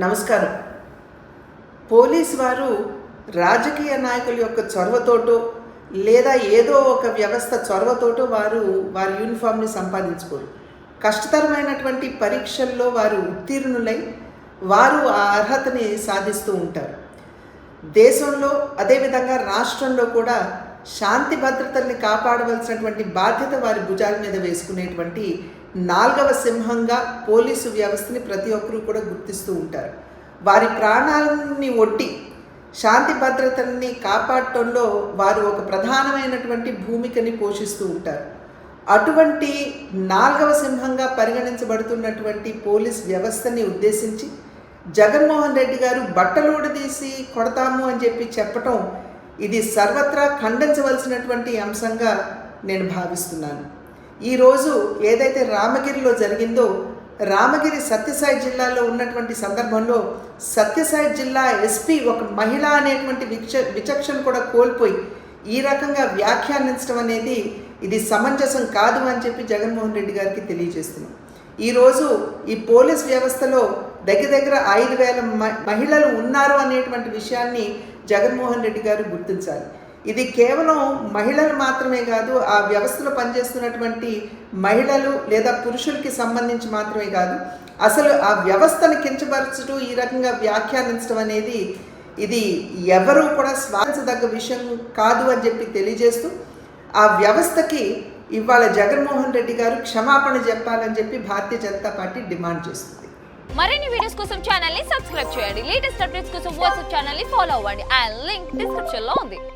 నమస్కారం. పోలీసు వారు రాజకీయ నాయకుల యొక్క చొరవతోటో లేదా ఏదో ఒక వ్యవస్థ చొరవతోటో వారి యూనిఫామ్ని సంపాదించుకోరు. కష్టతరమైనటువంటి పరీక్షల్లో వారు ఉత్తీర్ణులై వారు ఆ అర్హతని సాధిస్తూ ఉంటారు. దేశంలో అదేవిధంగా రాష్ట్రంలో కూడా శాంతి భద్రతల్ని కాపాడవలసినటువంటి బాధ్యత వారి భుజాల మీద వేసుకునేటువంటి 4వ సింహంగా పోలీసు వ్యవస్థని ప్రతి ఒక్కరూ కూడా గుర్తిస్తూ ఉంటారు. వారి ప్రాణాలని ఒడ్డి శాంతి భద్రతల్ని కాపాడటంలో వారు ఒక ప్రధానమైనటువంటి భూమికని పోషిస్తూ ఉంటారు. అటువంటి 4వ సింహంగా పరిగణించబడుతున్నటువంటి పోలీస్ వ్యవస్థని ఉద్దేశించి జగన్మోహన్ రెడ్డి గారు బట్టలోడదీసి కొడతాము అని చెప్పటం ఇది సర్వత్రా ఖండించవలసినటువంటి అంశంగా నేను భావిస్తున్నాను. ఈరోజు ఏదైతే రామగిరిలో జరిగిందో, రామగిరి సత్యసాయి జిల్లాలో ఉన్నటువంటి సందర్భంలో సత్యసాయి జిల్లా ఎస్పీ ఒక మహిళ అనేటువంటి విచక్షణ కూడా కోల్పోయి ఈ రకంగా వ్యాఖ్యానించడం అనేది ఇది సమంజసం కాదు అని చెప్పి జగన్మోహన్ రెడ్డి గారికి తెలియజేస్తున్నాం. ఈరోజు ఈ పోలీస్ వ్యవస్థలో దగ్గర 5,000 మహిళలు ఉన్నారు అనేటువంటి విషయాన్ని జగన్మోహన్ రెడ్డి గారు గుర్తించాలి. ఇది కేవలం మహిళలు మాత్రమే కాదు, ఆ వ్యవస్థలో పనిచేస్తున్నటువంటి మహిళలు లేదా పురుషులకి సంబంధించి మాత్రమే కాదు, అసలు ఆ వ్యవస్థను కించపరచడం ఈ రకంగా వ్యాఖ్యానించడం అనేది ఇది ఎవరూ కూడా స్వాగతించదగ్గ విషయం కాదు అని చెప్పి తెలియజేస్తూ ఆ వ్యవస్థకి ఇవాళ జగన్మోహన్ రెడ్డి గారు క్షమాపణ చెప్పాలని చెప్పి భారతీయ జనతా పార్టీ డిమాండ్ చేస్తుంది. మరిన్ని వీడియోస్ కోసం ఛానల్ ని సబ్స్క్రైబ్ చేయండి. లేటెస్ట్ అప్డేట్స్ కోసం వాట్సాప్ ఛానల్ ని ఫాలో అవ్వండి. ఆ లింక్ డిస్క్రిప్షన్ లో ఉంది.